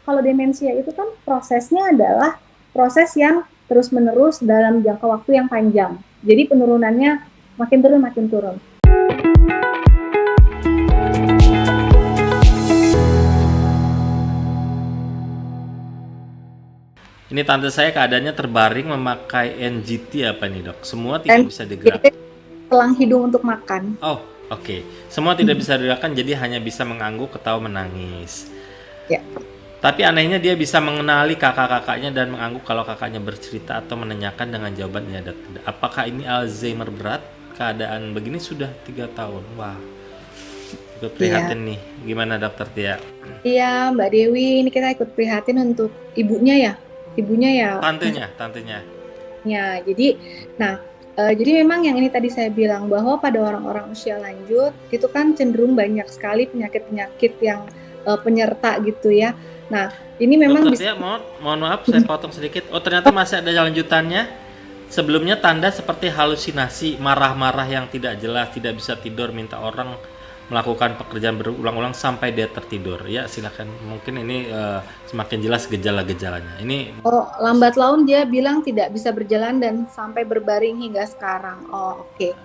kalau demensia itu kan prosesnya adalah proses yang terus-menerus dalam jangka waktu yang panjang. Jadi penurunannya makin turun, makin turun. Ini tante saya keadaannya terbaring memakai NGT apa nih dok? Semua Dan tidak bisa digerak. jadi telang hidung untuk makan. Oh, oke. Semua tidak bisa digerakkan, jadi hanya bisa mengangguk, ketawa, menangis. Ya. Tapi anehnya dia bisa mengenali kakak-kakaknya dan mengangguk kalau kakaknya bercerita atau menanyakan dengan jawaban ya dan tidak. Apakah ini Alzheimer berat? Keadaan begini sudah 3 tahun. Wah, ikut Iya. prihatin nih. Gimana dokter Tia? Iya, Mbak Dewi, ini kita ikut prihatin untuk ibunya ya. Ibunya ya, Tantenya. ya. Jadi memang yang ini tadi saya bilang bahwa pada orang-orang usia lanjut itu kan cenderung banyak sekali penyakit-penyakit yang penyerta gitu ya. Nah, ini memang Dokter bisa. Tia, mohon maaf saya potong sedikit. Oh, ternyata masih ada lanjutannya. Sebelumnya tanda seperti halusinasi, marah-marah yang tidak jelas, tidak bisa tidur, minta orang melakukan pekerjaan berulang-ulang sampai dia tertidur. Ya, silakan. Mungkin ini semakin jelas gejala-gejalanya. Ini Lambat laun dia bilang tidak bisa berjalan dan sampai berbaring hingga sekarang. Oh, oke.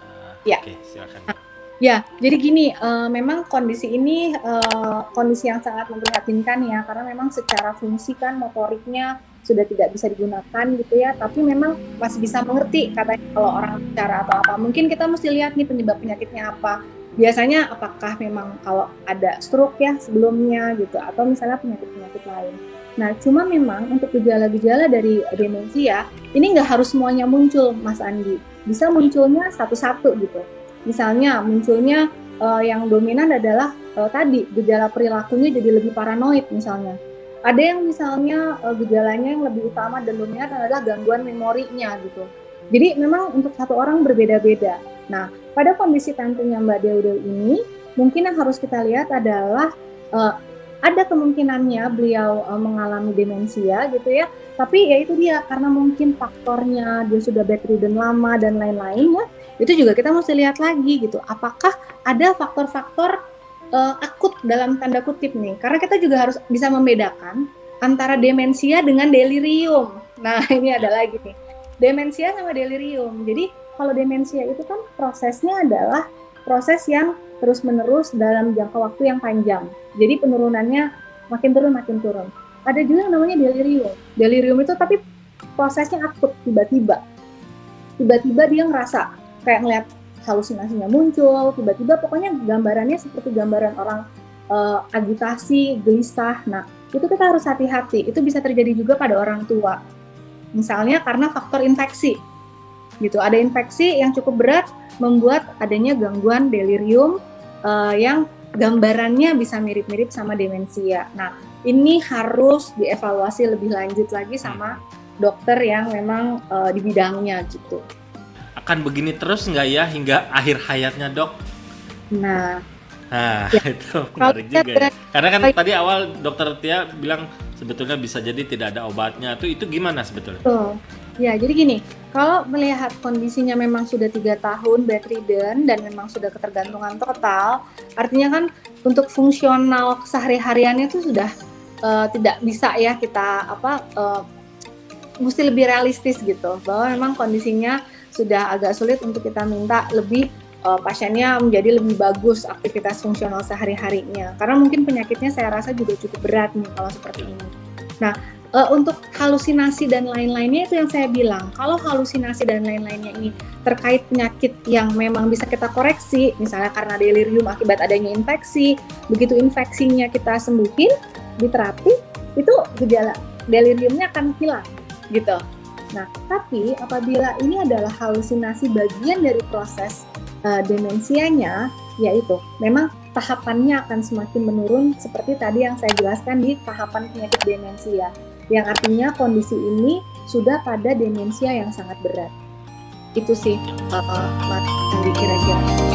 Ya. oke, silakan. Ya, jadi gini, memang kondisi ini kondisi yang sangat memprihatinkan ya, karena memang secara fungsi kan motoriknya sudah tidak bisa digunakan gitu ya, tapi memang masih bisa mengerti katanya kalau orang bicara atau apa. Mungkin kita mesti lihat nih penyebab penyakitnya apa. Biasanya apakah memang kalau ada stroke ya sebelumnya gitu, atau misalnya penyakit-penyakit lain. Nah, cuma memang untuk gejala-gejala dari demensia, ini nggak harus semuanya muncul, Mas Andi. Bisa munculnya satu-satu gitu. Misalnya munculnya yang dominan adalah tadi gejala perilakunya jadi lebih paranoid misalnya. Ada yang misalnya gejalanya yang lebih utama dan dominan adalah gangguan memorinya gitu. Jadi memang untuk satu orang berbeda-beda. Nah, pada kondisi tantenya Mbak Dewi ini, mungkin yang harus kita lihat adalah ada kemungkinannya beliau mengalami demensia gitu ya. Tapi ya itu dia, karena mungkin faktornya dia sudah bedridden lama dan lain-lain ya, itu juga kita mesti lihat lagi gitu, apakah ada faktor-faktor akut dalam tanda kutip nih, karena kita juga harus bisa membedakan antara demensia dengan delirium. Nah ini ada lagi nih, demensia sama delirium. Jadi kalau demensia itu kan prosesnya adalah proses yang terus-menerus dalam jangka waktu yang panjang, jadi penurunannya makin turun, makin turun. Ada juga yang namanya delirium. Delirium itu tapi prosesnya akut, tiba-tiba dia ngerasa kayak ngeliat halusinasinya muncul, tiba-tiba pokoknya gambarannya seperti gambaran orang agitasi, gelisah. Nah, itu kita harus hati-hati. Itu bisa terjadi juga pada orang tua. Misalnya karena faktor infeksi. Gitu, ada infeksi yang cukup berat membuat adanya gangguan delirium yang gambarannya bisa mirip-mirip sama demensia. Nah, ini harus dievaluasi lebih lanjut lagi sama dokter yang memang di bidangnya gitu. Akan begini terus nggak ya hingga akhir hayatnya dok? Nah, ya, itu kalau menarik lihat juga ya. dari Karena kan tadi awal dokter Tia bilang sebetulnya bisa jadi tidak ada obatnya. Itu gimana sebetulnya? Betul. Ya, jadi gini, kalau melihat kondisinya memang sudah 3 tahun bedridden dan memang sudah ketergantungan total, artinya kan untuk fungsional kesehari-hariannya itu sudah tidak bisa ya kita mesti lebih realistis gitu, bahwa memang kondisinya sudah agak sulit untuk kita minta lebih pasiennya menjadi lebih bagus aktivitas fungsional sehari-harinya, karena mungkin penyakitnya saya rasa juga cukup berat nih kalau seperti ini. Nah, untuk halusinasi dan lain-lainnya itu yang saya bilang, kalau halusinasi dan lain-lainnya ini terkait penyakit yang memang bisa kita koreksi, misalnya karena delirium akibat adanya infeksi, begitu infeksinya kita sembuhin di terapi, itu gejala deliriumnya akan hilang gitu. Nah, tapi apabila ini adalah halusinasi bagian dari proses demensianya, yaitu memang tahapannya akan semakin menurun seperti tadi yang saya jelaskan di tahapan penyakit demensia, yang artinya kondisi ini sudah pada demensia yang sangat berat. Itu sih Mas Andi kira-kira.